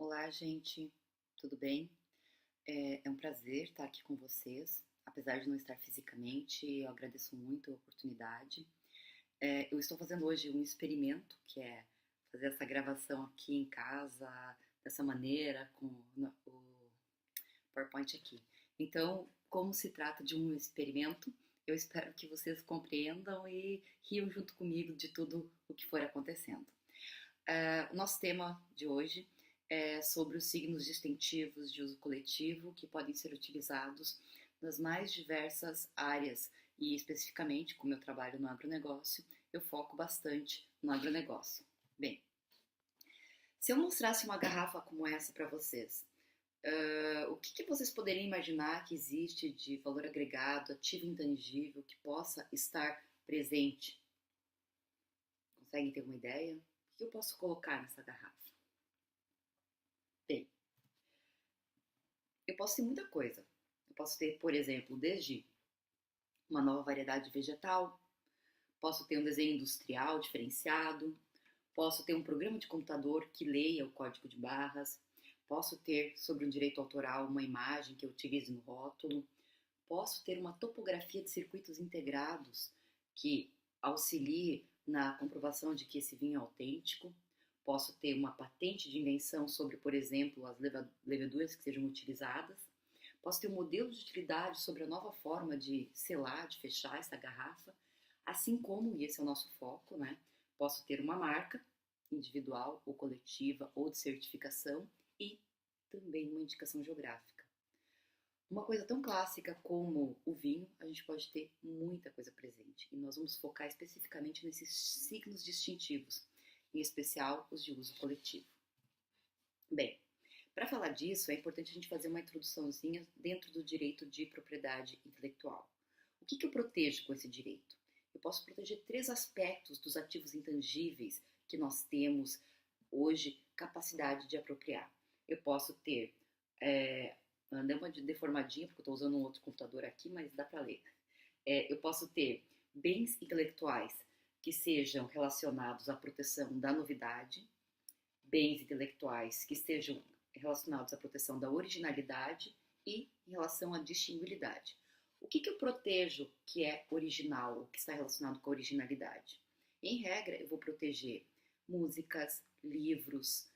Olá, gente, tudo bem? É um prazer estar aqui com vocês. Apesar de não estar fisicamente, eu agradeço muito a oportunidade. Eu estou fazendo hoje um experimento, que é fazer essa gravação aqui em casa, dessa maneira, com o PowerPoint aqui. Então, como se trata de um experimento, eu espero que vocês compreendam e riam junto comigo de tudo o que for acontecendo. O nosso tema de hoje é sobre os signos distintivos de uso coletivo que podem ser utilizados nas mais diversas áreas e especificamente, como eu trabalho no agronegócio, eu foco bastante no agronegócio. Bem, se eu mostrasse uma garrafa como essa para vocês, o que vocês poderiam imaginar que existe de valor agregado, ativo intangível, que possa estar presente? Conseguem ter uma ideia? O que eu posso colocar nessa garrafa? Bem, eu posso ter muita coisa. Eu posso ter, por exemplo, desde uma nova variedade vegetal, posso ter um desenho industrial diferenciado, posso ter um programa de computador que leia o código de barras, posso ter sobre um direito autoral uma imagem que eu utilize no rótulo, posso ter uma topografia de circuitos integrados que auxilie na comprovação de que esse vinho é autêntico, posso ter uma patente de invenção sobre, por exemplo, as leveduras que sejam utilizadas, posso ter um modelo de utilidade sobre a nova forma de selar, de fechar essa garrafa, assim como, e esse é o nosso foco, né? Posso ter uma marca individual ou coletiva ou de certificação e também uma indicação geográfica. Uma coisa tão clássica como o vinho, a gente pode ter muita coisa presente. E nós vamos focar especificamente nesses signos distintivos, em especial os de uso coletivo. Bem, para falar disso, é importante a gente fazer uma introduçãozinha dentro do direito de propriedade intelectual. O que eu protejo com esse direito? Eu posso proteger três aspectos dos ativos intangíveis que nós temos hoje capacidade de apropriar. Eu posso ter, deu uma deformadinha porque eu estou usando um outro computador aqui, mas dá para ler. Eu posso ter bens intelectuais que sejam relacionados à proteção da novidade, bens intelectuais que estejam relacionados à proteção da originalidade e em relação à distinguibilidade. O que eu protejo que é original, o que está relacionado com a originalidade? Em regra, eu vou proteger músicas, livros,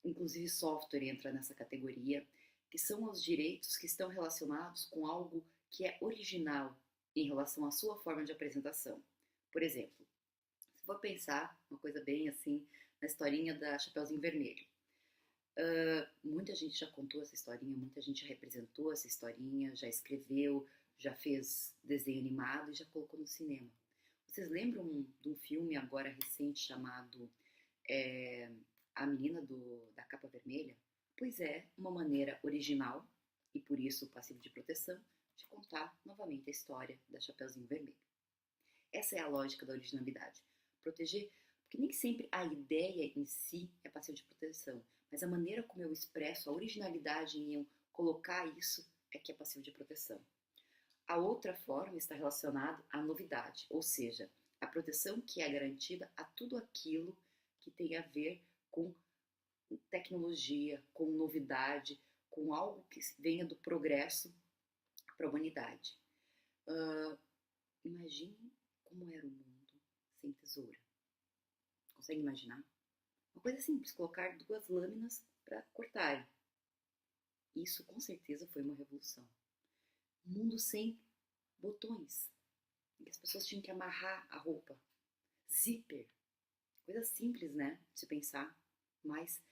inclusive software entra nessa categoria, que são os direitos que estão relacionados com algo que é original em relação à sua forma de apresentação. Por exemplo, se for pensar uma coisa bem assim, na historinha da Chapeuzinho Vermelho. Muita gente já contou essa historinha, muita gente já representou essa historinha, já escreveu, já fez desenho animado e já colocou no cinema. Vocês lembram de um filme agora recente chamado A Menina da Capa Vermelha? Pois é, uma maneira original, e por isso passivo de proteção, de contar novamente a história da Chapeuzinho Vermelho. Essa é a lógica da originalidade. Proteger, porque nem sempre a ideia em si é passivo de proteção, mas a maneira como eu expresso a originalidade em eu colocar isso é que é passivo de proteção. A outra forma está relacionada à novidade, ou seja, a proteção que é garantida a tudo aquilo que tem a ver com tecnologia, com novidade, com algo que venha do progresso para a humanidade. Imagine como era o mundo sem tesoura. Consegue imaginar? Uma coisa simples, colocar duas lâminas para cortarem. Isso com certeza foi uma revolução. Um mundo sem botões, em que as pessoas tinham que amarrar a roupa. Zíper. Coisa simples, né, de se pensar, mas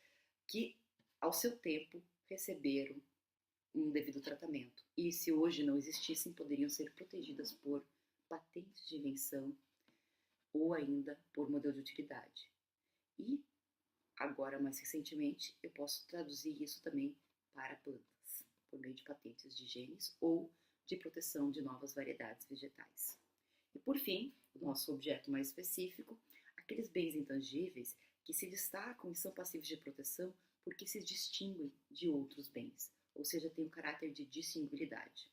que ao seu tempo receberam um devido tratamento. E se hoje não existissem, poderiam ser protegidas por patentes de invenção ou ainda por modelo de utilidade. E agora, mais recentemente, eu posso traduzir isso também para plantas, por meio de patentes de genes ou de proteção de novas variedades vegetais. E por fim, o nosso objeto mais específico, aqueles bens intangíveis que se destacam e são passíveis de proteção porque se distinguem de outros bens, ou seja, tem o caráter de distinguibilidade.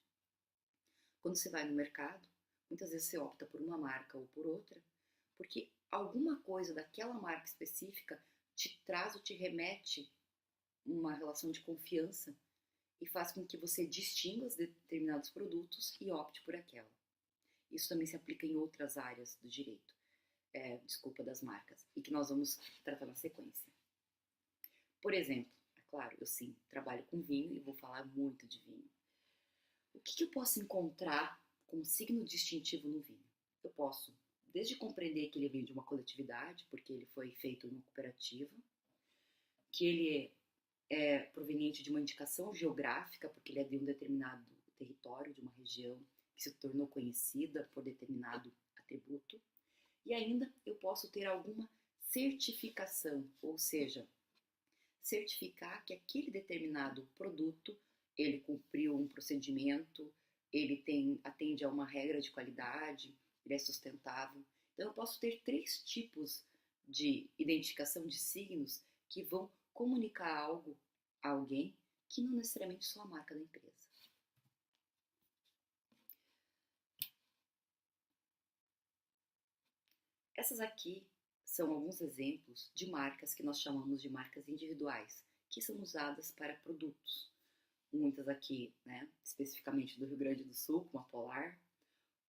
Quando você vai no mercado, muitas vezes você opta por uma marca ou por outra, porque alguma coisa daquela marca específica te traz ou te remete uma relação de confiança e faz com que você distinga os determinados produtos e opte por aquela. Isso também se aplica em outras áreas do direito, das marcas, e que nós vamos tratar na sequência. Por exemplo, é claro, eu sim trabalho com vinho e vou falar muito de vinho. O que eu posso encontrar como signo distintivo no vinho? Eu posso, desde compreender que ele vem de uma coletividade, porque ele foi feito em uma cooperativa, que ele é proveniente de uma indicação geográfica, porque ele é de um determinado território, de uma região que se tornou conhecida por determinado atributo, e ainda eu posso ter alguma certificação, ou seja, certificar que aquele determinado produto ele cumpriu um procedimento, ele atende a uma regra de qualidade, ele é sustentável. Então eu posso ter 3 tipos de identificação de signos que vão comunicar algo a alguém que não necessariamente são a marca da empresa. Essas aqui são alguns exemplos de marcas que nós chamamos de marcas individuais, que são usadas para produtos. Muitas aqui, né, especificamente do Rio Grande do Sul, como a Polar,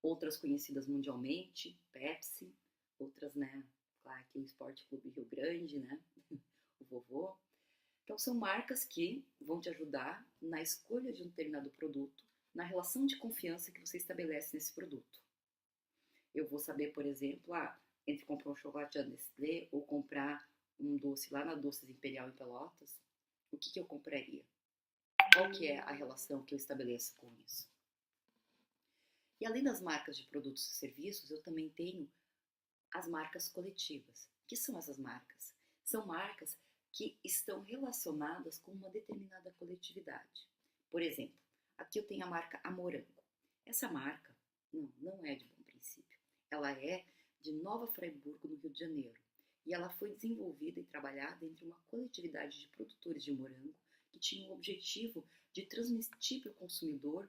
outras conhecidas mundialmente, Pepsi, outras, né, claro, aqui o Esporte Clube Rio Grande, né, o Vovô. Então são marcas que vão te ajudar na escolha de um determinado produto, na relação de confiança que você estabelece nesse produto. Eu vou saber, por exemplo, entre comprar um chocolate da Nestlé ou comprar um doce lá na Doces Imperial em Pelotas, o que eu compraria? Qual que é a relação que eu estabeleço com isso? E além das marcas de produtos e serviços, eu também tenho as marcas coletivas. O que são essas marcas? São marcas que estão relacionadas com uma determinada coletividade. Por exemplo, aqui eu tenho a marca Amorango. Essa marca não é de bom princípio. Ela é de Nova Friburgo, no Rio de Janeiro. E ela foi desenvolvida e trabalhada entre uma coletividade de produtores de morango que tinha o objetivo de transmitir para o consumidor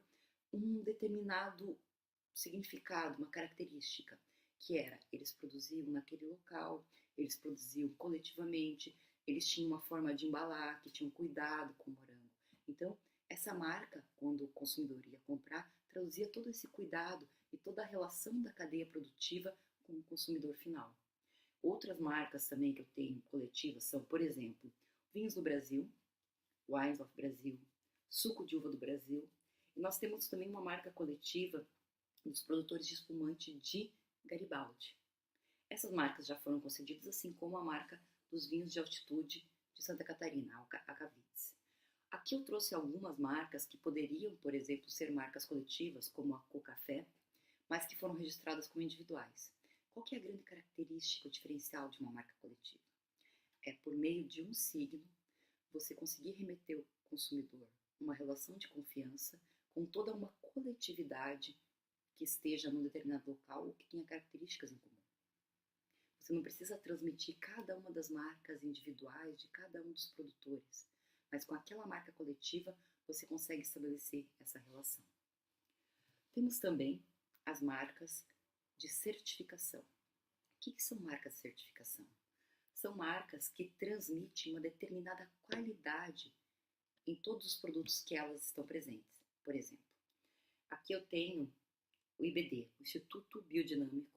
um determinado significado, uma característica, que era, eles produziam naquele local, eles produziam coletivamente, eles tinham uma forma de embalar, que tinham cuidado com o morango. Então, essa marca, quando o consumidor ia comprar, traduzia todo esse cuidado e toda a relação da cadeia produtiva com o consumidor final. Outras marcas também que eu tenho coletivas são, por exemplo, Vinhos do Brasil, Wines of Brasil, Suco de Uva do Brasil. E nós temos também uma marca coletiva dos produtores de espumante de Garibaldi. Essas marcas já foram concedidas, assim como a marca dos vinhos de altitude de Santa Catarina, a Cavitz. Aqui eu trouxe algumas marcas que poderiam, por exemplo, ser marcas coletivas, como a Cocafé, mas que foram registradas como individuais. Qual que é a grande característica, o diferencial de uma marca coletiva? É por meio de um signo, você conseguir remeter o consumidor uma relação de confiança com toda uma coletividade que esteja num determinado local ou que tenha características em comum. Você não precisa transmitir cada uma das marcas individuais de cada um dos produtores, mas com aquela marca coletiva você consegue estabelecer essa relação. Temos também as marcas de certificação. O que são marcas de certificação? São marcas que transmitem uma determinada qualidade em todos os produtos que elas estão presentes. Por exemplo, aqui eu tenho o IBD, o Instituto Biodinâmico,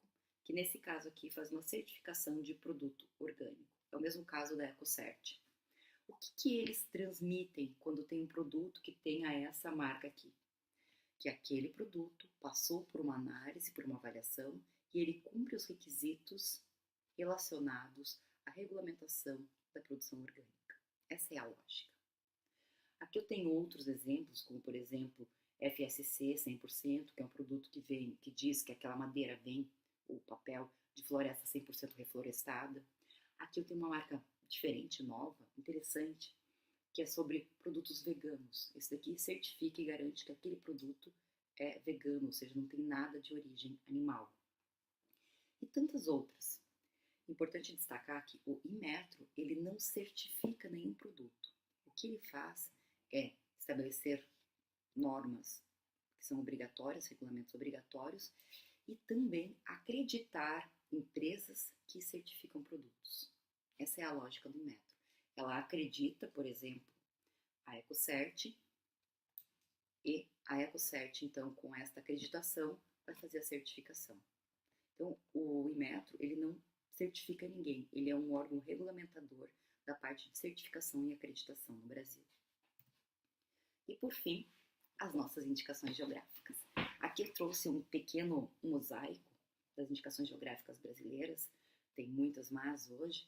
que nesse caso aqui faz uma certificação de produto orgânico. É o mesmo caso da EcoCert. O que eles transmitem quando tem um produto que tenha essa marca aqui? Que aquele produto passou por uma análise, por uma avaliação, e ele cumpre os requisitos relacionados à regulamentação da produção orgânica. Essa é a lógica. Aqui eu tenho outros exemplos, como por exemplo, FSC 100%, que é um produto que diz que aquela madeira vem, o papel, de floresta 100% reflorestada. Aqui eu tenho uma marca diferente, nova, interessante, que é sobre produtos veganos. Esse daqui certifica e garante que aquele produto é vegano, ou seja, não tem nada de origem animal. E tantas outras. Importante destacar que o Inmetro, ele não certifica nenhum produto. O que ele faz é estabelecer normas que são obrigatórias, regulamentos obrigatórios, e também acreditar empresas que certificam produtos. Essa é a lógica do Inmetro. Ela acredita, por exemplo, a EcoCert, e a EcoCert, então, com esta acreditação, vai fazer a certificação. Então, o Inmetro, ele não certifica ninguém, ele é um órgão regulamentador da parte de certificação e acreditação no Brasil. E, por fim, as nossas indicações geográficas. Aqui eu trouxe um pequeno mosaico das indicações geográficas brasileiras, tem muitas más hoje,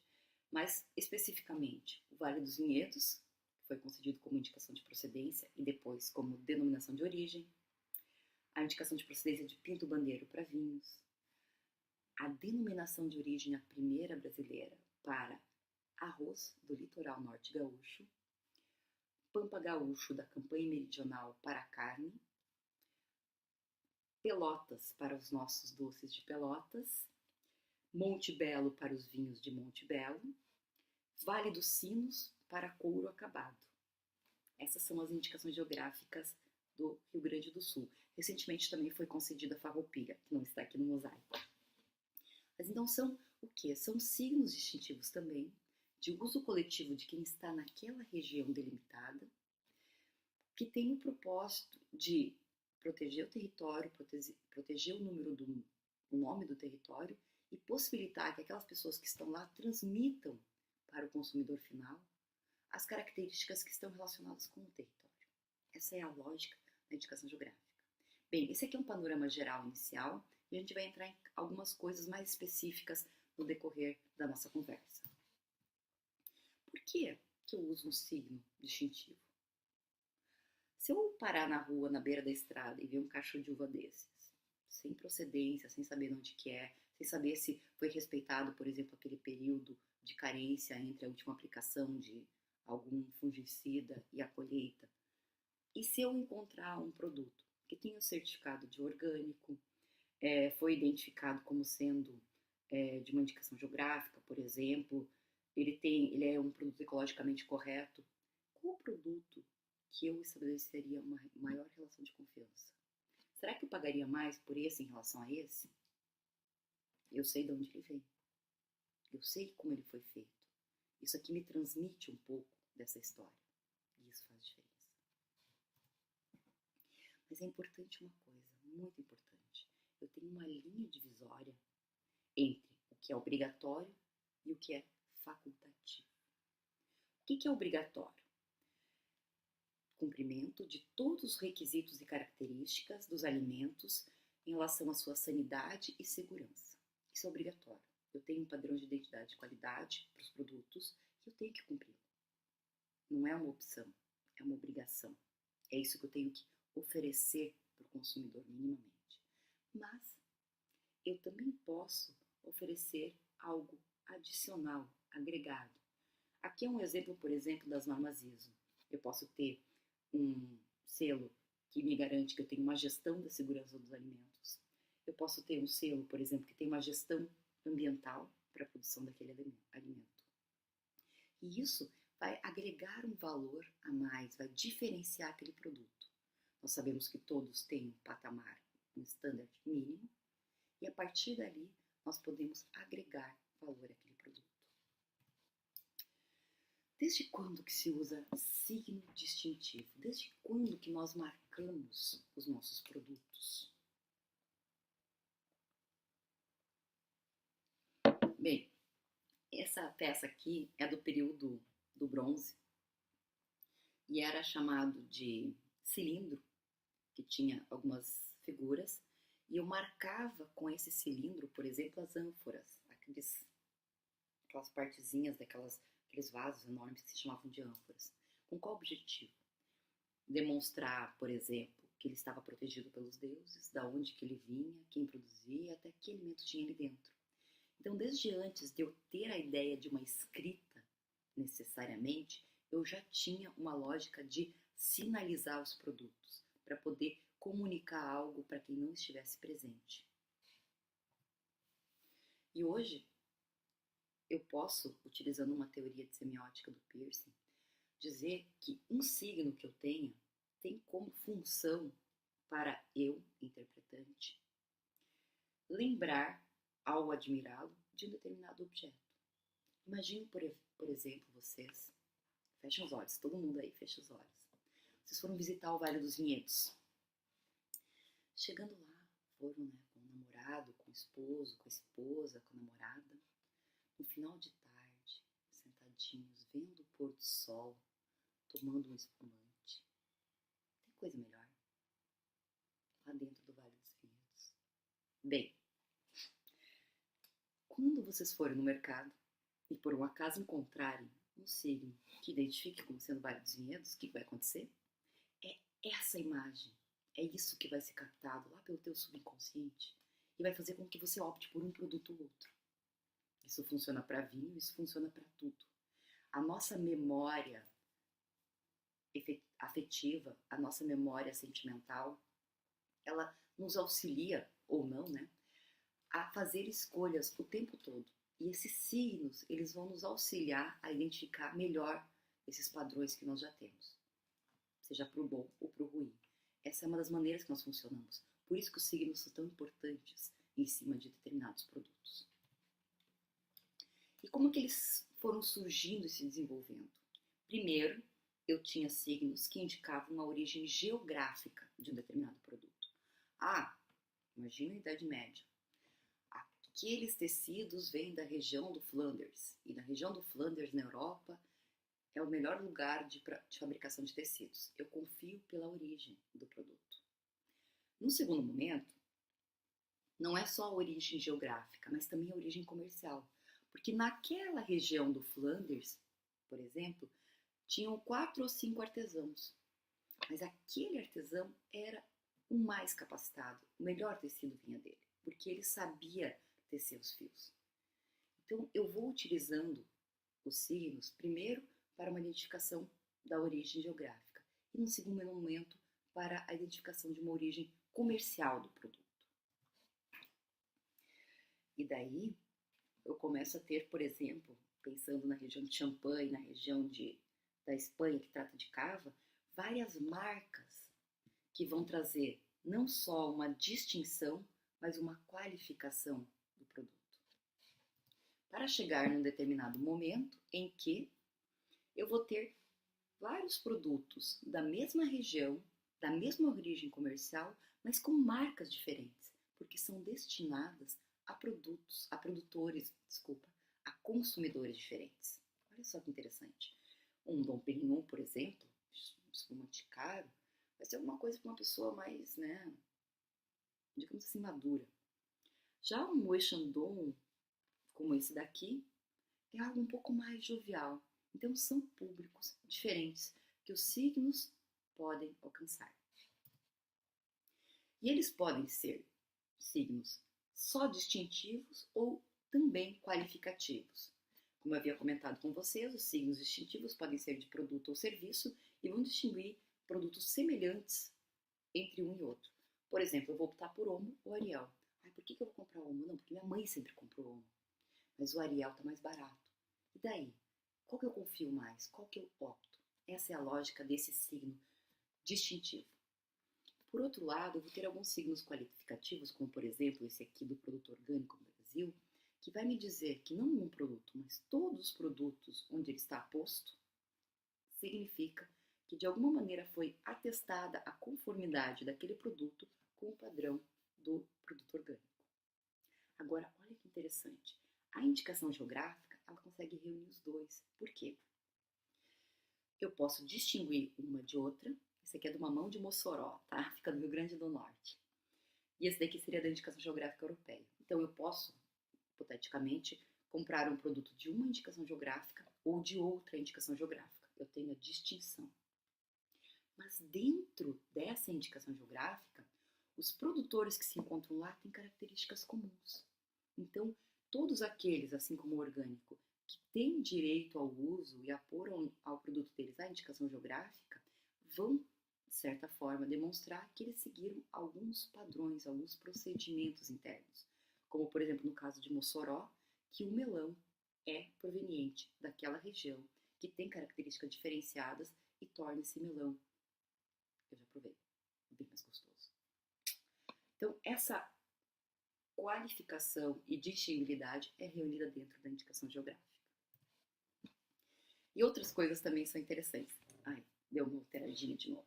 mas especificamente o Vale dos Vinhedos, que foi concedido como indicação de procedência e depois como denominação de origem, a indicação de procedência de Pinto Bandeiro para vinhos, a denominação de origem, a primeira brasileira, para arroz do litoral norte gaúcho, Pampa Gaúcho da campanha meridional para a carne, Pelotas para os nossos doces de Pelotas, Monte Belo para os vinhos de Monte Belo, Vale dos Sinos para couro acabado. Essas são as indicações geográficas do Rio Grande do Sul. Recentemente também foi concedida a Farroupilha, que não está aqui no mosaico. Mas então são o quê? São signos distintivos também de uso coletivo de quem está naquela região delimitada, que tem o propósito de proteger o território, proteger o nome do território e possibilitar que aquelas pessoas que estão lá transmitam para o consumidor final as características que estão relacionadas com o território. Essa é a lógica da indicação geográfica. Bem, esse aqui é um panorama geral inicial e a gente vai entrar em algumas coisas mais específicas no decorrer da nossa conversa. Por que eu uso um signo distintivo? Se eu parar na rua, na beira da estrada e ver um cacho de uva desses, sem procedência, sem saber de onde que é, sem saber se foi respeitado, por exemplo, aquele período de carência entre a última aplicação de algum fungicida e a colheita, e se eu encontrar um produto que tenha o certificado de orgânico, foi identificado como sendo de uma indicação geográfica, por exemplo, ele é um produto ecologicamente correto, qual produto que eu estabeleceria uma maior relação de confiança? Será que eu pagaria mais por esse em relação a esse? Eu sei de onde ele vem. Eu sei como ele foi feito. Isso aqui me transmite um pouco dessa história. E isso faz diferença. Mas é importante uma coisa, muito importante. Eu tenho uma linha divisória entre o que é obrigatório e o que é facultativo. O que é obrigatório? Cumprimento de todos os requisitos e características dos alimentos em relação à sua sanidade e segurança. Isso é obrigatório. Eu tenho um padrão de identidade e qualidade para os produtos e eu tenho que cumprir. Não é uma opção, é uma obrigação. É isso que eu tenho que oferecer para o consumidor minimamente. Mas eu também posso oferecer algo adicional, agregado. Aqui é um exemplo, por exemplo, das normas ISO. Eu posso ter um selo que me garante que eu tenho uma gestão da segurança dos alimentos. Eu posso ter um selo, por exemplo, que tem uma gestão ambiental para a produção daquele alimento. E isso vai agregar um valor a mais, vai diferenciar aquele produto. Nós sabemos que todos têm um patamar, um standard mínimo, e a partir dali nós podemos agregar valor àquele produto. Desde quando que se usa signo distintivo? Desde quando que nós marcamos os nossos produtos? Bem, essa peça aqui é do período do bronze e era chamado de cilindro, que tinha algumas figuras, e eu marcava com esse cilindro, por exemplo, as ânforas, aquelas partezinhas aqueles vasos enormes que se chamavam de ânforas. Com qual objetivo? Demonstrar, por exemplo, que ele estava protegido pelos deuses, da onde que ele vinha, quem produzia, até que alimento tinha ali dentro. Então, desde antes de eu ter a ideia de uma escrita, necessariamente, eu já tinha uma lógica de sinalizar os produtos, para poder comunicar algo para quem não estivesse presente. E hoje, eu posso, utilizando uma teoria de semiótica do Pearson, dizer que um signo que eu tenha tem como função para eu, interpretante, lembrar, ao admirá-lo, de um determinado objeto. Imagine, por exemplo, vocês Fecha os olhos, todo mundo aí, fecha os olhos. Vocês foram visitar o Vale dos Vinhedos. Chegando lá, foram, né, com o namorado, com o esposo, com a esposa, com a namorada. No final de tarde, sentadinhos, vendo o pôr do sol, tomando um espumante. Tem coisa melhor? Lá dentro do Vale dos Vinhedos. Bem, quando vocês forem no mercado e por um acaso encontrarem um signo que identifique como sendo Vale dos Vinhedos, o que vai acontecer? É essa imagem, é isso que vai ser captado lá pelo teu subconsciente e vai fazer com que você opte por um produto ou outro. Isso funciona para vinho, isso funciona para tudo. A nossa memória afetiva, a nossa memória sentimental, ela nos auxilia, ou não, né, a fazer escolhas o tempo todo. E esses signos, eles vão nos auxiliar a identificar melhor esses padrões que nós já temos, seja para o bom ou para o ruim. Essa é uma das maneiras que nós funcionamos. Por isso que os signos são tão importantes em cima de determinados produtos. E como que eles foram surgindo e se desenvolvendo? Primeiro, eu tinha signos que indicavam a origem geográfica de um determinado produto. Ah, imagina a Idade Média. Aqueles tecidos vêm da região do Flanders. E na região do Flanders, na Europa, é o melhor lugar de fabricação de tecidos. Eu confio pela origem do produto. No segundo momento, não é só a origem geográfica, mas também a origem comercial. Porque naquela região do Flanders, por exemplo, tinham 4 ou 5 artesãos. Mas aquele artesão era o mais capacitado, o melhor tecido vinha dele, porque ele sabia tecer os fios. Então, eu vou utilizando os signos, primeiro, para uma identificação da origem geográfica e, no segundo momento, para a identificação de uma origem comercial do produto. E daí, eu começo a ter, por exemplo, pensando na região de Champagne, na região da Espanha, que trata de cava, várias marcas que vão trazer não só uma distinção, mas uma qualificação do produto. Para chegar num determinado momento em que eu vou ter vários produtos da mesma região, da mesma origem comercial, mas com marcas diferentes, porque são destinadas a a consumidores diferentes. Olha só que interessante. Um Dom Pérignon, por exemplo, um espumante caro, vai ser alguma coisa para uma pessoa mais, né, digamos assim, madura. Já um Moët Chandon, como esse daqui, é algo um pouco mais jovial. Então, são públicos diferentes que os signos podem alcançar. E eles podem ser signos só distintivos ou também qualificativos. Como eu havia comentado com vocês, os signos distintivos podem ser de produto ou serviço e vão distinguir produtos semelhantes entre um e outro. Por exemplo, eu vou optar por Omo ou Ariel. Por que eu vou comprar Omo? Não, porque minha mãe sempre comprou Omo. Mas o Ariel está mais barato. E daí? Qual que eu confio mais? Qual que eu opto? Essa é a lógica desse signo distintivo. Por outro lado, eu vou ter alguns signos qualificativos, como por exemplo esse aqui do produto orgânico no Brasil, que vai me dizer que não um produto, mas todos os produtos onde ele está posto, significa que de alguma maneira foi atestada a conformidade daquele produto com o padrão do produto orgânico. Agora, olha que interessante. A indicação geográfica, ela consegue reunir os dois. Por quê? Eu posso distinguir uma de outra. Esse aqui é do Mamão de Mossoró, tá? Fica no Rio Grande do Norte. E esse daqui seria da indicação geográfica europeia. Então, eu posso, hipoteticamente, comprar um produto de uma indicação geográfica ou de outra indicação geográfica. Eu tenho a distinção. Mas dentro dessa indicação geográfica, os produtores que se encontram lá têm características comuns. Então, todos aqueles, assim como o orgânico, que têm direito ao uso e a pôr ao produto deles a indicação geográfica, vão, de certa forma, demonstrar que eles seguiram alguns padrões, alguns procedimentos internos. Como, por exemplo, no caso de Mossoró, que o melão é proveniente daquela região, que tem características diferenciadas e torna esse melão, eu já provei, bem mais gostoso. Então, essa qualificação e distintibilidade é reunida dentro da indicação geográfica. E outras coisas também são interessantes. Ai, deu uma alteradinha de novo.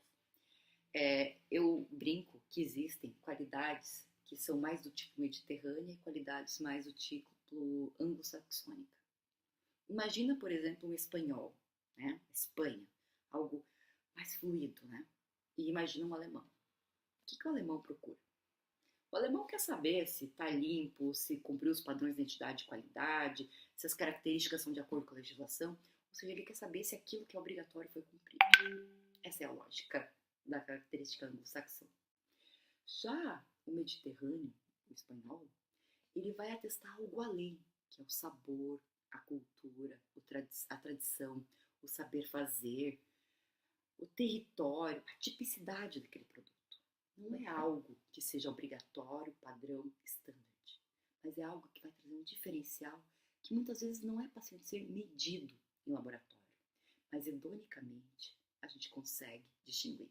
Eu brinco que existem qualidades que são mais do tipo mediterrânea e qualidades mais do tipo anglo-saxônica. Imagina, por exemplo, um espanhol, né? Espanha, algo mais fluido, né? E imagina um alemão. O que o alemão procura? O alemão quer saber se está limpo, se cumpriu os padrões de identidade e qualidade, se as características são de acordo com a legislação, ou seja, ele quer saber se aquilo que é obrigatório foi cumprido. Essa é a lógica da característica anglo-saxã. Já o mediterrâneo, o espanhol, ele vai atestar algo além, que é o sabor, a cultura, a tradição, o saber fazer, o território, a tipicidade daquele produto. Não é algo que seja obrigatório, padrão, standard, mas é algo que vai trazer um diferencial que muitas vezes não é para ser medido em laboratório, mas hedonicamente a gente consegue distinguir.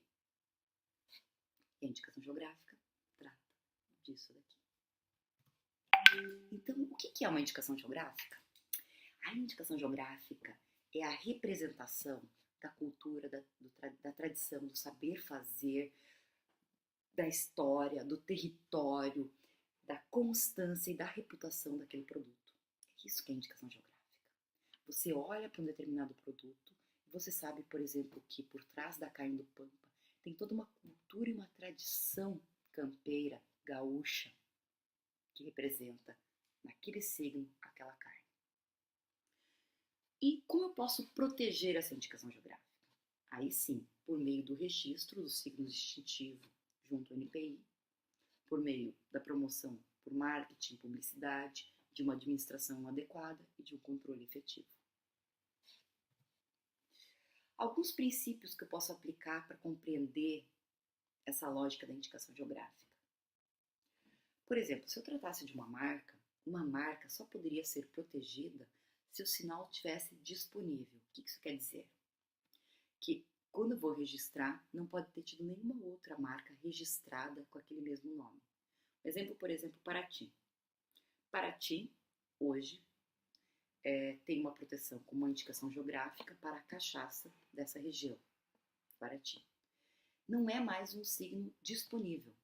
E a indicação geográfica trata disso daqui. Então, o que é uma indicação geográfica? A indicação geográfica é a representação da cultura, da tradição, do saber fazer, da história, do território, da constância e da reputação daquele produto. É isso que é indicação geográfica. Você olha para um determinado produto e você sabe, por exemplo, que por trás da carne do Pampa tem toda uma cultura e uma tradição campeira, gaúcha, que representa naquele signo aquela carne. E como eu posso proteger essa indicação geográfica? Aí sim, por meio do registro dos signos distintivos junto ao NPI, por meio da promoção por marketing, publicidade, de uma administração adequada e de um controle efetivo. Alguns princípios que eu posso aplicar para compreender essa lógica da indicação geográfica. Por exemplo, se eu tratasse de uma marca só poderia ser protegida se o sinal estivesse disponível. O que isso quer dizer? Que quando eu vou registrar, não pode ter tido nenhuma outra marca registrada com aquele mesmo nome. Exemplo, por exemplo, Paraty. Paraty, hoje, tem uma proteção com uma indicação geográfica para a cachaça dessa região, Paraty. Não é mais um signo disponível,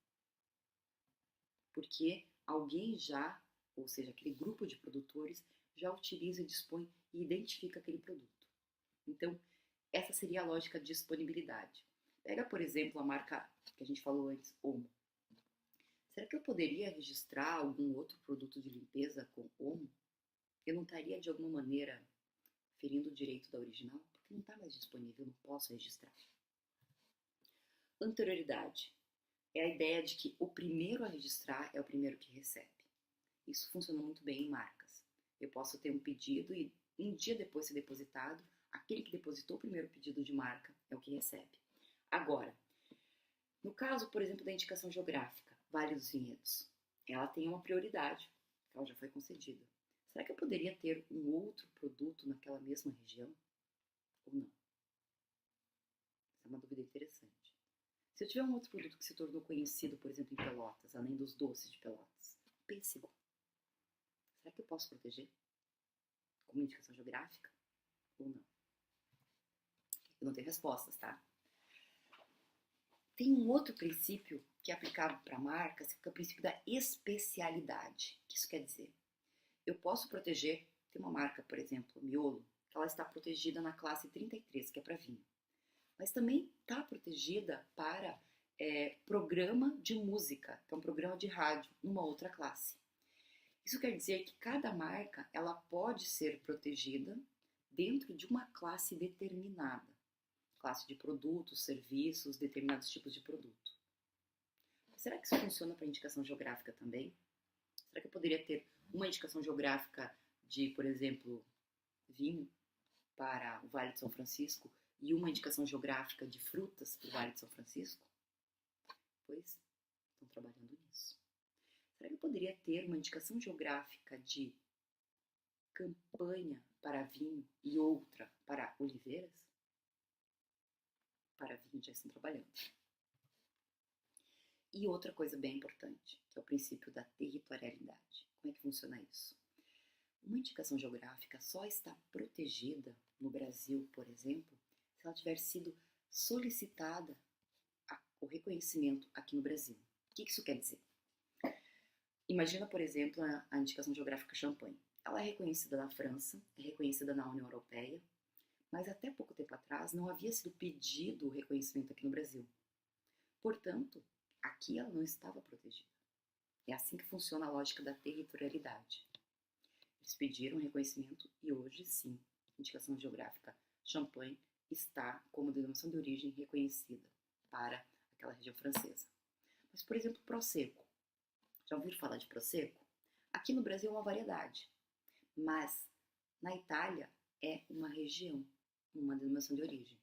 porque alguém já, ou seja, aquele grupo de produtores, já utiliza, dispõe e identifica aquele produto. Então, essa seria a lógica de disponibilidade. Pega, por exemplo, a marca que a gente falou antes, Omo. Será que eu poderia registrar algum outro produto de limpeza com Omo? Eu não estaria, de alguma maneira, ferindo o direito da original? Porque não está mais disponível, eu não posso registrar. Anterioridade. É a ideia de que o primeiro a registrar é o primeiro que recebe. Isso funciona muito bem em marcas. Eu posso ter um pedido e um dia depois ser depositado, aquele que depositou o primeiro pedido de marca é o que recebe. Agora, no caso, por exemplo, da indicação geográfica, Vale dos Vinhedos, ela tem uma prioridade, ela já foi concedida. Será que eu poderia ter um outro produto naquela mesma região? Ou não? Essa é uma dúvida interessante. Se eu tiver um outro produto que se tornou conhecido, por exemplo, em Pelotas, além dos doces de Pelotas, pêssego, será que eu posso proteger como indicação geográfica ou não? Eu não tenho respostas, tá? Tem um outro princípio que é aplicável para marcas, que é o princípio da especialidade. O que isso quer dizer? Eu posso proteger, tem uma marca, por exemplo, Miolo, que ela está protegida na classe 33, que é para vinho. Mas também está protegida para programa de música, que é um programa de rádio, numa outra classe. Isso quer dizer que cada marca ela pode ser protegida dentro de uma classe determinada. Classe de produtos, serviços, determinados tipos de produto. Será que isso funciona para indicação geográfica também? Será que eu poderia ter uma indicação geográfica de, por exemplo, vinho para o Vale de São Francisco e uma indicação geográfica de frutas para o Vale de São Francisco? Pois, estão trabalhando nisso. Será que eu poderia ter uma indicação geográfica de campanha para vinho e outra para oliveiras? Para vinho já estão trabalhando. E outra coisa bem importante, que é o princípio da territorialidade. Como é que funciona isso? Uma indicação geográfica só está protegida no Brasil, por exemplo, se ela tiver sido solicitada o reconhecimento aqui no Brasil. O que isso quer dizer? Imagina, por exemplo, a indicação geográfica champanhe. Ela é reconhecida na França, é reconhecida na União Europeia, mas até pouco tempo atrás não havia sido pedido o reconhecimento aqui no Brasil. Portanto, aqui ela não estava protegida. É assim que funciona a lógica da territorialidade. Eles pediram reconhecimento e hoje sim, a indicação geográfica champanhe está como denominação de origem reconhecida para aquela região francesa. Mas, por exemplo, Prosecco. Já ouviram falar de Prosecco? Aqui no Brasil é uma variedade, mas na Itália é uma região, uma denominação de origem.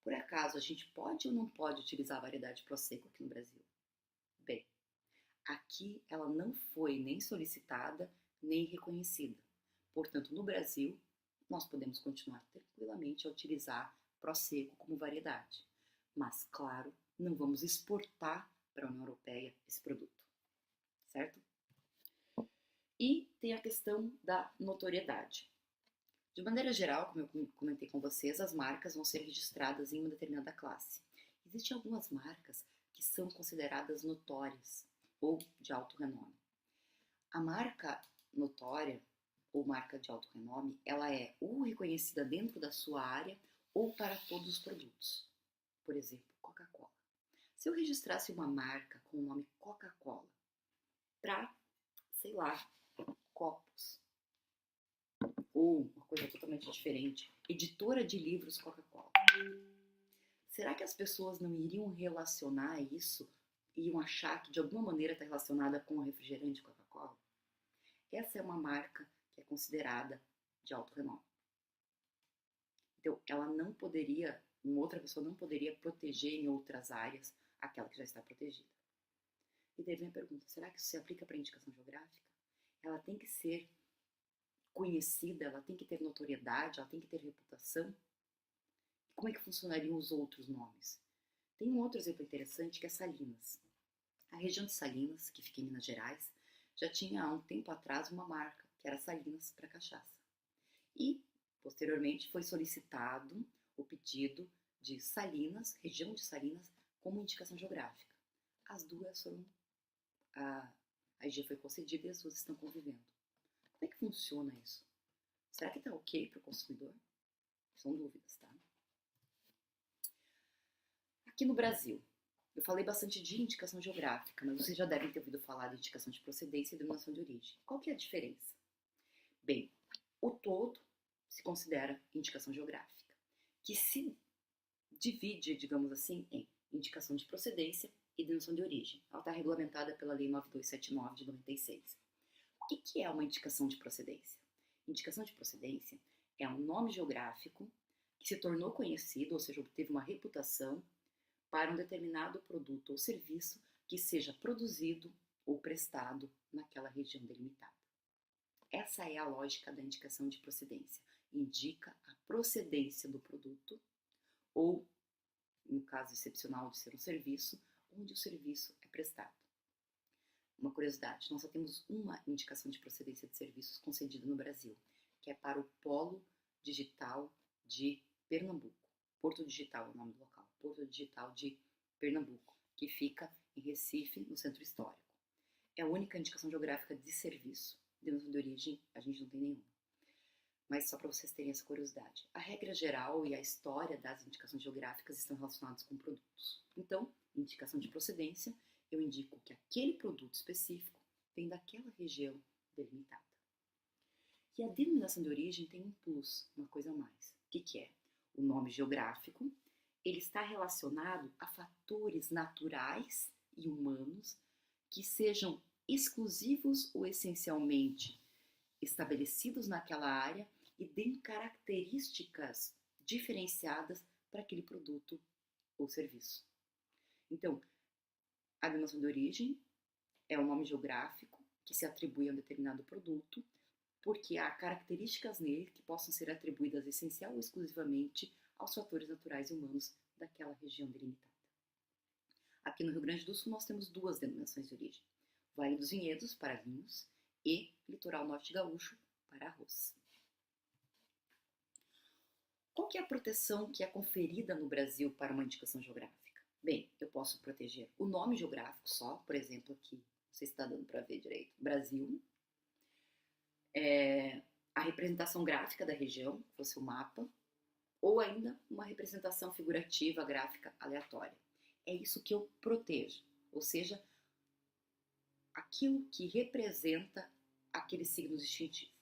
Por acaso, a gente pode ou não pode utilizar a variedade Prosecco aqui no Brasil? Bem, aqui ela não foi nem solicitada, nem reconhecida. Portanto, no Brasil, nós podemos continuar tranquilamente a utilizar Prosecco como variedade. Mas, claro, não vamos exportar para a União Europeia esse produto, certo? E tem a questão da notoriedade. De maneira geral, como eu comentei com vocês, as marcas vão ser registradas em uma determinada classe. Existem algumas marcas que são consideradas notórias ou de alto renome. A marca notória ou marca de alto renome, ela é ou reconhecida dentro da sua área ou para todos os produtos. Por exemplo, Coca-Cola. Se eu registrasse uma marca com o nome Coca-Cola para, sei lá, copos, ou uma coisa totalmente diferente, editora de livros Coca-Cola, será que as pessoas não iriam relacionar isso, iriam achar que de alguma maneira está relacionada com o refrigerante Coca-Cola? Essa é uma marca que é considerada de alto renome. Então, ela não poderia, uma outra pessoa não poderia proteger em outras áreas aquela que já está protegida. E daí vem a pergunta, será que isso se aplica para a indicação geográfica? Ela tem que ser conhecida, ela tem que ter notoriedade, ela tem que ter reputação? Como é que funcionariam os outros nomes? Tem um outro exemplo interessante que é Salinas. A região de Salinas, que fica em Minas Gerais, já tinha há um tempo atrás uma marca, que era Salinas para cachaça. E, posteriormente, foi solicitado o pedido de Salinas, região de Salinas, como indicação geográfica. As duas foram, a IG foi concedida e as duas estão convivendo. Como é que funciona isso? Será que está ok para o consumidor? São dúvidas, tá? Aqui no Brasil, eu falei bastante de indicação geográfica, mas vocês já devem ter ouvido falar de indicação de procedência e denominação de origem. Qual que é a diferença? Bem, o todo se considera indicação geográfica, que se divide, digamos assim, em indicação de procedência e denominação de origem. Ela está regulamentada pela Lei 9279 de 96. O que é uma indicação de procedência? Indicação de procedência é um nome geográfico que se tornou conhecido, ou seja, obteve uma reputação para um determinado produto ou serviço que seja produzido ou prestado naquela região delimitada. Essa é a lógica da indicação de procedência. Indica a procedência do produto ou, no caso excepcional de ser um serviço, onde o serviço é prestado. Uma curiosidade, nós só temos uma indicação de procedência de serviços concedida no Brasil, que é para o Polo Digital de Pernambuco. Porto Digital é o nome do local. Porto Digital de Pernambuco, que fica em Recife, no centro histórico. É a única indicação geográfica de serviço. Denominação de origem, a gente não tem nenhuma. Mas só para vocês terem essa curiosidade. A regra geral e a história das indicações geográficas estão relacionadas com produtos. Então, indicação de procedência, eu indico que aquele produto específico vem daquela região delimitada. E a denominação de origem tem um plus, uma coisa a mais. O que é? O nome geográfico, ele está relacionado a fatores naturais e humanos que sejam exclusivos ou essencialmente estabelecidos naquela área e deem características diferenciadas para aquele produto ou serviço. Então, a denominação de origem é um nome geográfico que se atribui a um determinado produto porque há características nele que possam ser atribuídas essencial ou exclusivamente aos fatores naturais e humanos daquela região delimitada. Aqui no Rio Grande do Sul nós temos duas denominações de origem. Vale dos Vinhedos para vinhos e litoral norte gaúcho para arroz. Qual que é a proteção que é conferida no Brasil para uma indicação geográfica? Bem, eu posso proteger o nome geográfico só, por exemplo, aqui, não sei se está dando para ver direito, Brasil, a representação gráfica da região, fosse o mapa, ou ainda uma representação figurativa gráfica aleatória. É isso que eu protejo, ou seja, aquilo que representa aquele signo distintivo.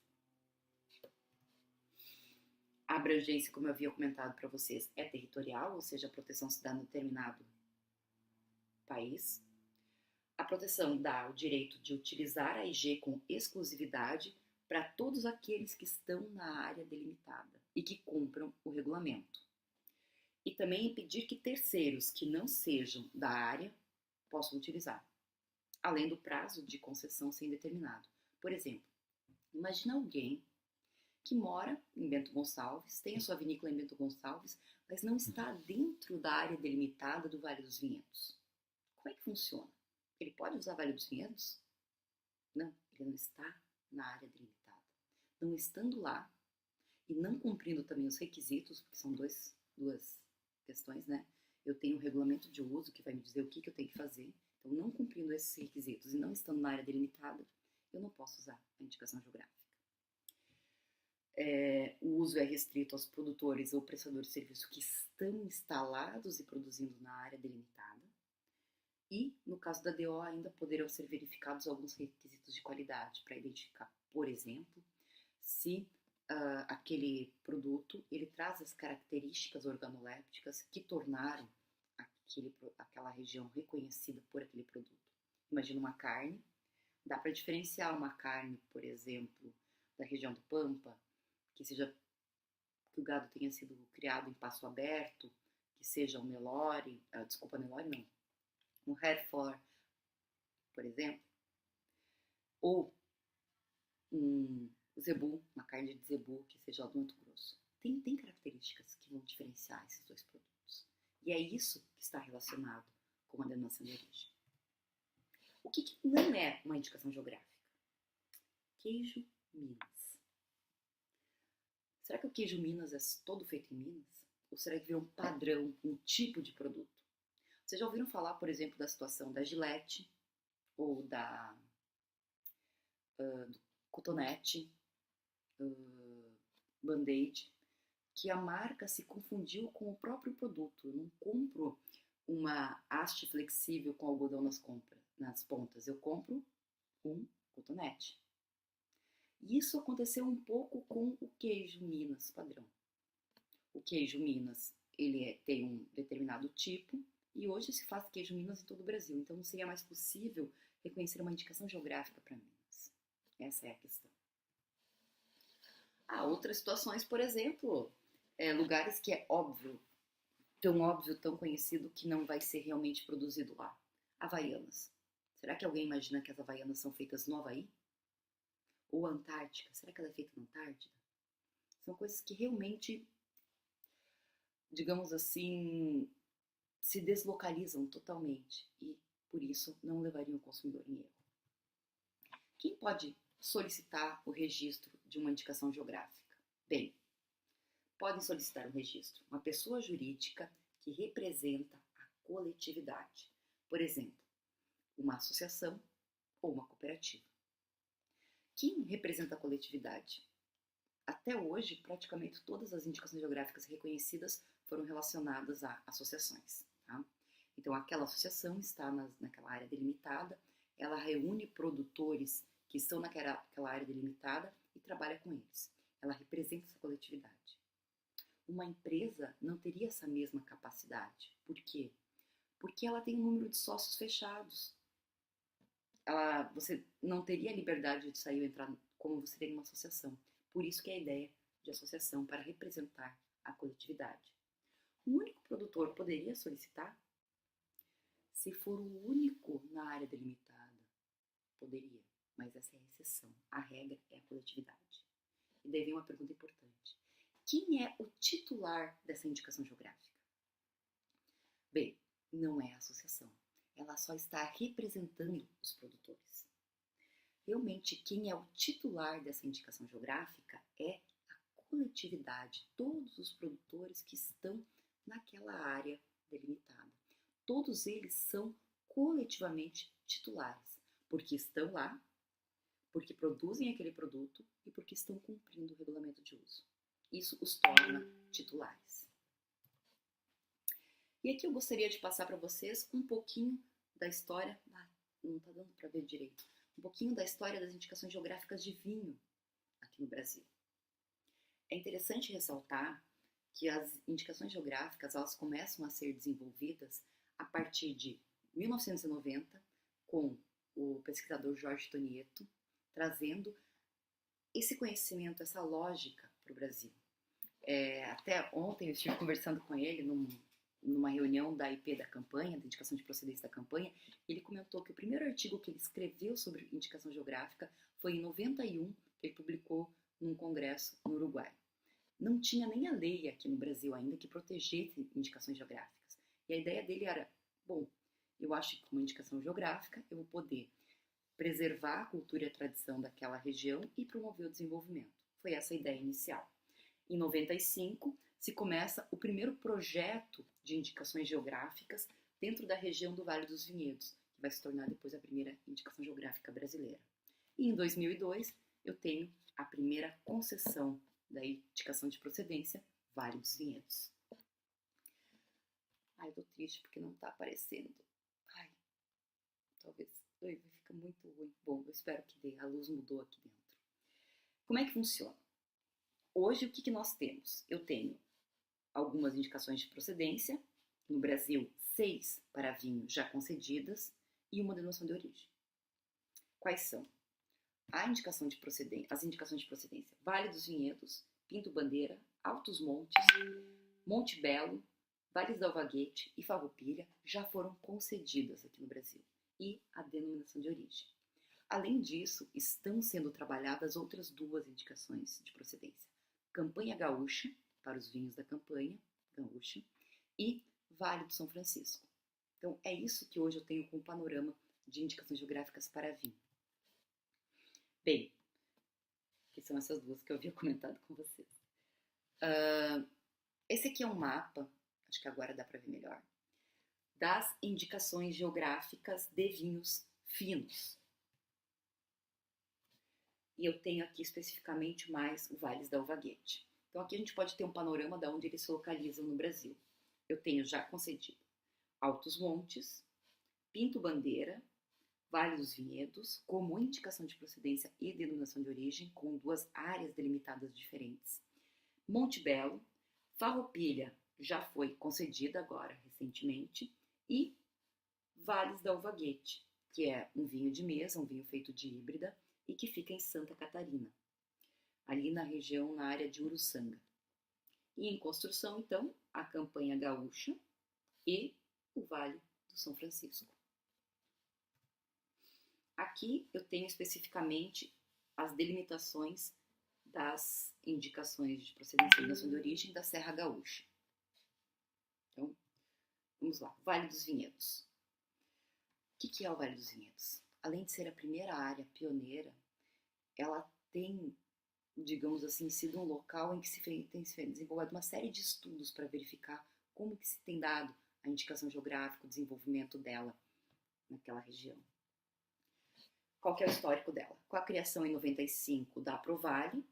A abrangência, como eu havia comentado para vocês, é territorial, ou seja, a proteção se dá em determinado país. A proteção dá o direito de utilizar a IG com exclusividade para todos aqueles que estão na área delimitada e que cumpram o regulamento. E também impedir que terceiros que não sejam da área possam utilizar, além do prazo de concessão ser indeterminado. Por exemplo, imagina alguém que mora em Bento Gonçalves, tem a sua vinícola em Bento Gonçalves, mas não está dentro da área delimitada do Vale dos Vinhedos. Como é que funciona? Ele pode usar Vale dos Vinhedos? Não, ele não está na área delimitada. Não estando lá e não cumprindo também os requisitos, porque são duas questões, né? Eu tenho o regulamento de uso que vai me dizer o que eu tenho que fazer. Então, não cumprindo esses requisitos e não estando na área delimitada, eu não posso usar a indicação geográfica. O uso é restrito aos produtores ou prestadores de serviço que estão instalados e produzindo na área delimitada. E, no caso da DO, ainda poderão ser verificados alguns requisitos de qualidade para identificar, por exemplo, se aquele produto ele traz as características organolépticas que tornaram aquela região reconhecida por aquele produto. Imagina uma carne, dá para diferenciar uma carne, por exemplo, da região do Pampa, que o gado tenha sido criado em pasto aberto, que seja um Nelore, Nelore não, um Hereford, por exemplo, ou um zebu, uma carne de zebu que seja do Mato Grosso. Tem características que vão diferenciar esses dois produtos. E é isso que está relacionado com a denominação de origem. O que não é uma indicação geográfica? Queijo Minas. Será que o queijo Minas é todo feito em Minas? Ou será que virou um padrão, um tipo de produto? Vocês já ouviram falar, por exemplo, da situação da Gillette ou do Cotonete, Band-Aid, que a marca se confundiu com o próprio produto. Eu não compro uma haste flexível com algodão nas pontas, eu compro um cotonete. E isso aconteceu um pouco com o queijo Minas padrão. O queijo Minas, ele tem um determinado tipo, e hoje se faz queijo Minas em todo o Brasil. Então não seria mais possível reconhecer uma indicação geográfica para Minas. Essa é a questão. Há outras situações, por exemplo, lugares que é óbvio, tão conhecido que não vai ser realmente produzido lá. Havaianas. Será que alguém imagina que as Havaianas são feitas no Havaí? Ou a Antártica, será que ela é feita na Antártida? São coisas que realmente, digamos assim, se deslocalizam totalmente e, por isso, não levariam o consumidor em erro. Quem pode solicitar o registro de uma indicação geográfica? Bem, podem solicitar um registro uma pessoa jurídica que representa a coletividade. Por exemplo, uma associação ou uma cooperativa. Quem representa a coletividade? Até hoje, praticamente todas as indicações geográficas reconhecidas foram relacionadas a associações. Tá? Então, aquela associação está naquela área delimitada, ela reúne produtores que estão naquela área delimitada e trabalha com eles. Ela representa essa coletividade. Uma empresa não teria essa mesma capacidade. Por quê? Porque ela tem um número de sócios fechados. Você não teria a liberdade de sair ou entrar como você tem uma associação. Por isso que é a ideia de associação, para representar a coletividade. O único produtor poderia solicitar? Se for o único na área delimitada, poderia, mas essa é a exceção. A regra é a coletividade. E daí vem uma pergunta importante. Quem é o titular dessa indicação geográfica? Bem, não é a associação. Ela só está representando os produtores. realmente quem é o titular dessa indicação geográfica é a coletividade, todos os produtores que estão naquela área delimitada. Todos eles são coletivamente titulares, porque estão lá, porque produzem aquele produto e porque estão cumprindo o regulamento de uso. Isso os torna titulares. E aqui eu gostaria de passar para vocês um pouquinho da história, não está dando para ver direito, um pouquinho da história das indicações geográficas de vinho aqui no Brasil. É interessante ressaltar que as indicações geográficas elas começam a ser desenvolvidas a partir de 1990 com o pesquisador Jorge Tonieto trazendo esse conhecimento, essa lógica para o Brasil. Até ontem eu estive conversando com ele numa reunião da IP da campanha, da indicação de procedência da campanha, ele comentou que o primeiro artigo que ele escreveu sobre indicação geográfica foi em 91, que ele publicou num congresso no Uruguai. Não tinha nem a lei aqui no Brasil ainda que protegesse indicações geográficas. E a ideia dele era, bom, eu acho que com uma indicação geográfica eu vou poder preservar a cultura e a tradição daquela região e promover o desenvolvimento. Foi essa a ideia inicial. Em 95, se começa o primeiro projeto de indicações geográficas dentro da região do Vale dos Vinhedos, que vai se tornar depois a primeira indicação geográfica brasileira. E em 2002, eu tenho a primeira concessão da indicação de procedência, Vale dos Vinhedos. Ai, eu tô triste porque não tá aparecendo. Ai, talvez vai ficar muito ruim. Bom, eu espero que dê. A luz mudou aqui dentro. Como é que funciona? Hoje, o que nós temos? Eu tenho algumas indicações de procedência, no Brasil, 6 para vinho já concedidas e uma denominação de origem. Quais são? As indicações de procedência: Vale dos Vinhedos, Pinto Bandeira, Altos Montes, Monte Belo, Vales da Alvaguete e Farroupilha já foram concedidas aqui no Brasil, e a denominação de origem. Além disso, estão sendo trabalhadas outras 2 indicações de procedência: Campanha Gaúcha, para os vinhos da Campanha Gaúcha, e Vale do São Francisco. Então, é isso que hoje eu tenho como panorama de indicações geográficas para vinho. Bem, que são essas 2 que eu havia comentado com vocês. Esse aqui é um mapa, acho que agora dá para ver melhor, das indicações geográficas de vinhos finos. E eu tenho aqui especificamente mais o Vales da Alvaguete. Então aqui a gente pode ter um panorama de onde eles se localizam no Brasil. Eu tenho já concedido Altos Montes, Pinto Bandeira, Vale dos Vinhedos, como indicação de procedência e denominação de origem, com 2 áreas delimitadas diferentes. Monte Belo, Farroupilha já foi concedida agora, recentemente, e Vales da Alvaguete, que é um vinho de mesa, um vinho feito de híbrida, e que fica em Santa Catarina, ali na região, na área de Uruçanga. E em construção, então, a Campanha Gaúcha e o Vale do São Francisco. Aqui eu tenho especificamente as delimitações das indicações de procedência e denominação de origem da Serra Gaúcha. Então, vamos lá. Vale dos Vinhedos. O que é o Vale dos Vinhedos? Além de ser a primeira área pioneira, ela tem, digamos assim, sido um local em que tem se desenvolvido uma série de estudos para verificar como que se tem dado a indicação geográfica, o desenvolvimento dela naquela região. Qual que é o histórico dela? Com a criação em 95 da Aprovale,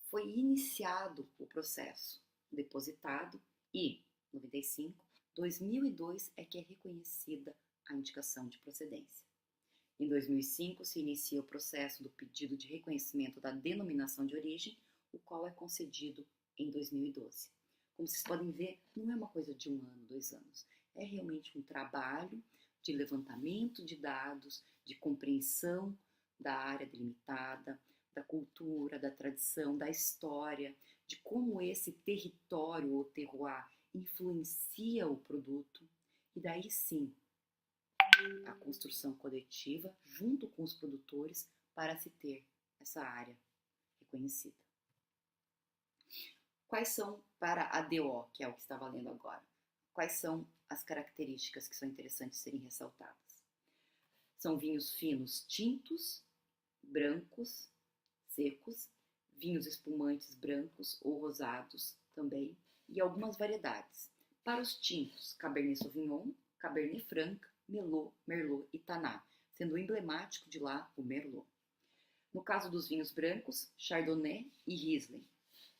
foi iniciado o processo depositado e, 95, 2002 é que é reconhecida a indicação de procedência. Em 2005 se inicia o processo do pedido de reconhecimento da denominação de origem, o qual é concedido em 2012. Como vocês podem ver, não é uma coisa de 1 ano, 2 anos. É realmente um trabalho de levantamento de dados, de compreensão da área delimitada, da cultura, da tradição, da história, de como esse território ou terroir influencia o produto, e daí sim a construção coletiva junto com os produtores para se ter essa área reconhecida. Quais são, para a DO, que é o que está valendo agora, quais são as características que são interessantes serem ressaltadas? São vinhos finos tintos, brancos, secos, vinhos espumantes brancos ou rosados também, e algumas variedades. Para os tintos, Cabernet Sauvignon, Cabernet Franc, Merlot e Taná, sendo emblemático de lá o Merlot. No caso dos vinhos brancos, Chardonnay e Riesling.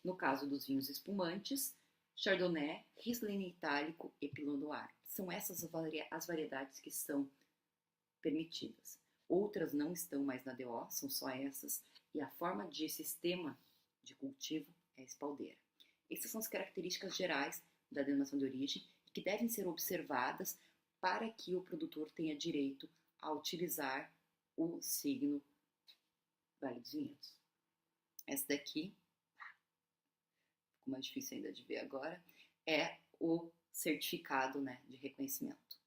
No caso dos vinhos espumantes, Chardonnay, Riesling itálico e Pinot Noir. São essas as variedades que são permitidas. Outras não estão mais na DO, são só essas, e a forma de sistema de cultivo é espaldeira. Essas são as características gerais da denominação de origem que devem ser observadas para que o produtor tenha direito a utilizar o signo Vale dos Vinhedos. Essa daqui, ficou mais difícil ainda de ver agora, é o certificado, né, de reconhecimento.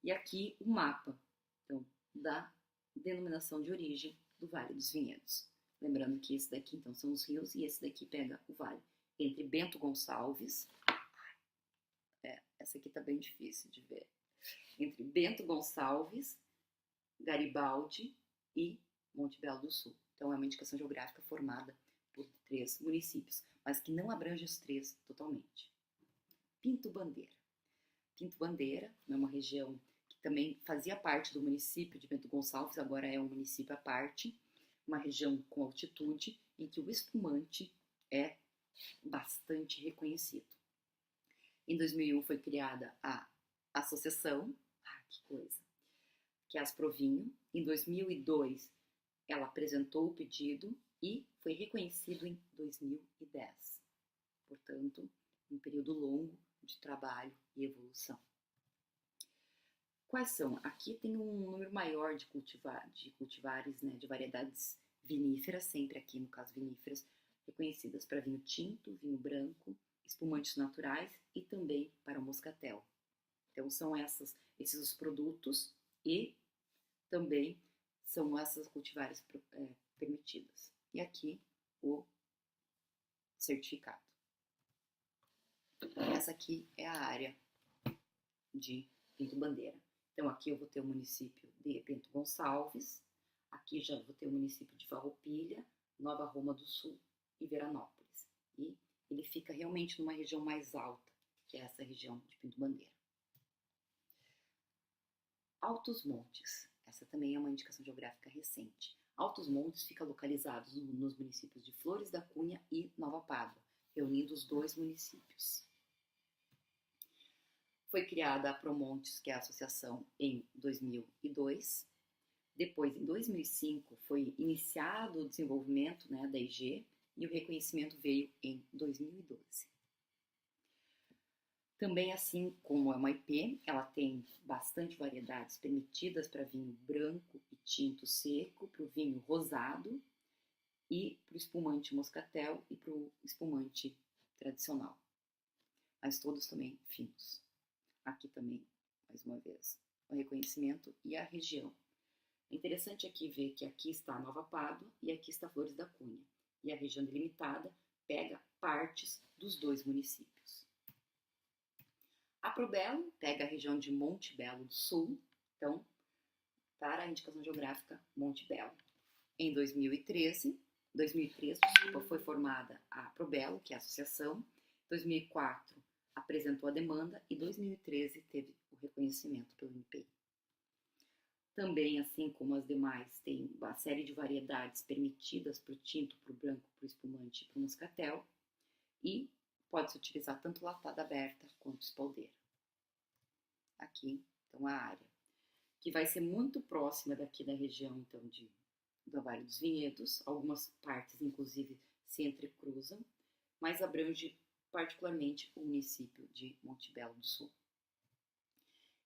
E aqui o mapa, então, da denominação de origem do Vale dos Vinhedos. Lembrando que esse daqui, então, são os rios e esse daqui pega o vale entre Bento Gonçalves, essa aqui tá bem difícil de ver, entre Bento Gonçalves, Garibaldi e Monte Belo do Sul. Então é uma indicação geográfica formada por 3 municípios, mas que não abrange os 3 totalmente. Pinto Bandeira. Pinto Bandeira é uma região que também fazia parte do município de Bento Gonçalves, agora é um município à parte, uma região com altitude em que o espumante é bastante reconhecido. Em 2001 foi criada a associação, que coisa, que é a Asprovinho. Em 2002 ela apresentou o pedido e foi reconhecido em 2010. Portanto, um período longo de trabalho e evolução. Quais são? Aqui tem um número maior de cultivares, né, de variedades viníferas, sempre aqui no caso viníferas, reconhecidas para vinho tinto, vinho branco, espumantes naturais e também para o moscatel. Então são esses os produtos e também são essas cultivares permitidas. E aqui o certificado. Essa aqui é a área de Pinto Bandeira. Então aqui eu vou ter o município de Bento Gonçalves, aqui já vou ter o município de Farroupilha, Nova Roma do Sul e Veranópolis. E ele fica realmente numa região mais alta, que é essa região de Pinto Bandeira. Altos Montes. Essa também é uma indicação geográfica recente. Altos Montes fica localizados nos municípios de Flores da Cunha e Nova Pádua, reunindo os 2 municípios. Foi criada a Promontes, que é a associação, em 2002. Depois, em 2005, foi iniciado o desenvolvimento, né, da IG e o reconhecimento veio em 2012. Também, assim como é uma IP, ela tem bastante variedades permitidas para vinho branco e tinto seco, para o vinho rosado e para o espumante moscatel e para o espumante tradicional. Mas todos também finos. Aqui também, mais uma vez, o reconhecimento e a região. É interessante aqui ver que aqui está Nova Pádua e aqui está Flores da Cunha. E a região delimitada pega partes dos 2 municípios. A Probelo pega a região de Monte Belo do Sul, então, para a indicação geográfica Monte Belo. Em 2003, foi formada a Probelo, que é a associação. Em 2004, apresentou a demanda e em 2013 teve o reconhecimento pelo INPI. Também, assim como as demais, tem uma série de variedades permitidas para o tinto, para o branco, para o espumante e para o moscatel. E pode-se utilizar tanto latada aberta quanto espaldeira. Aqui, então, a área, que vai ser muito próxima daqui da região, então, do Vale dos Vinhedos. Algumas partes, inclusive, se entrecruzam, mas abrange particularmente o município de Monte Belo do Sul.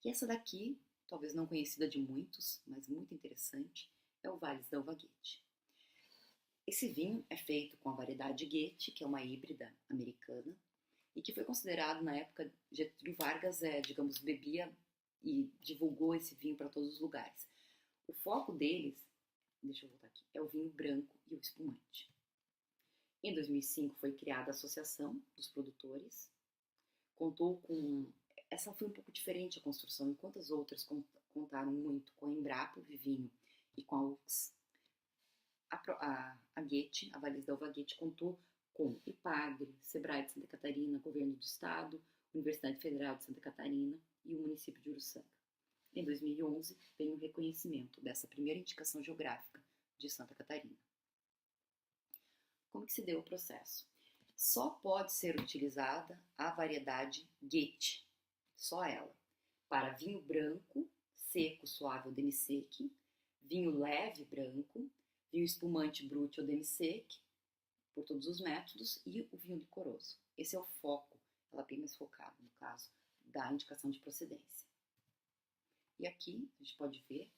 E essa daqui, talvez não conhecida de muitos, mas muito interessante, é o Vales da Uva Guete. Esse vinho é feito com a variedade Guete, que é uma híbrida americana, e que foi considerado, na época, Getúlio Vargas, digamos, bebia e divulgou esse vinho para todos os lugares. O foco deles, deixa eu voltar aqui, é o vinho branco e o espumante. Em 2005 foi criada a Associação dos Produtores, contou com... Essa foi um pouco diferente a construção, enquanto as outras contaram muito com a Embrapa Vivinho e com a UX. a Goethe, a Valise da Uva Goethe, contou com IPAGRE, SEBRAE de Santa Catarina, Governo do Estado, Universidade Federal de Santa Catarina e o município de Uruçanga. Em 2011, veio o reconhecimento dessa primeira indicação geográfica de Santa Catarina. Como que se deu o processo? Só pode ser utilizada a variedade Goethe, só ela, para vinho branco, seco, suave ou demi-sec, vinho leve branco, vinho espumante brut ou demi-sec, por todos os métodos, e o vinho licoroso. Esse é o foco, ela é bem mais focada, no caso, da indicação de procedência. E aqui, a gente pode ver,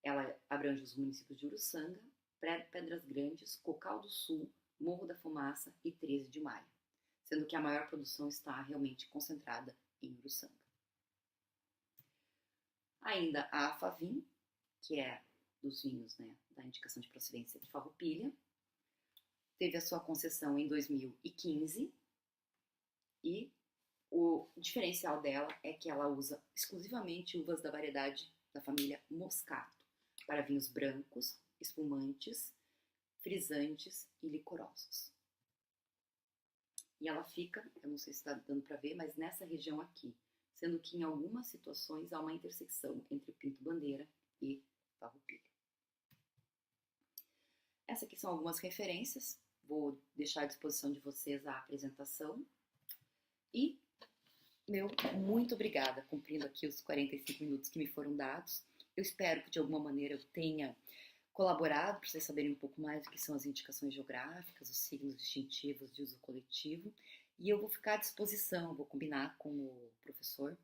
ela abrange os municípios de Uruçanga, Pedras Grandes, Cocal do Sul, Morro da Fumaça e 13 de Maio, sendo que a maior produção está realmente concentrada em Uruçanga. Ainda a Afavim, que é dos vinhos, né, da indicação de procedência de Farroupilha, teve a sua concessão em 2015 e o diferencial dela é que ela usa exclusivamente uvas da variedade da família Moscato para vinhos brancos, espumantes, frisantes e licorosos. E ela fica, eu não sei se está dando para ver, mas nessa região aqui, sendo que em algumas situações há uma intersecção entre Pinto Bandeira e Farroupilha. Essas aqui são algumas referências, vou deixar à disposição de vocês a apresentação. E, muito obrigada, cumprindo aqui os 45 minutos que me foram dados. Eu espero que de alguma maneira eu tenha colaborado para vocês saberem um pouco mais do que são as indicações geográficas, os signos distintivos de uso coletivo. E eu vou ficar à disposição, vou combinar com o professor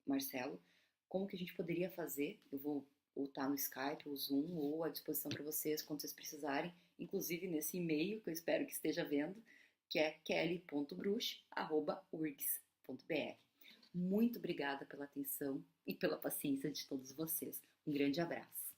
Marcelo, como que a gente poderia fazer. Eu vou estar no Skype, ou Zoom, ou à disposição para vocês quando vocês precisarem, inclusive nesse e-mail que eu espero que esteja vendo, que é kelly.bruch@urgs.br. Muito obrigada pela atenção e pela paciência de todos vocês. Um grande abraço.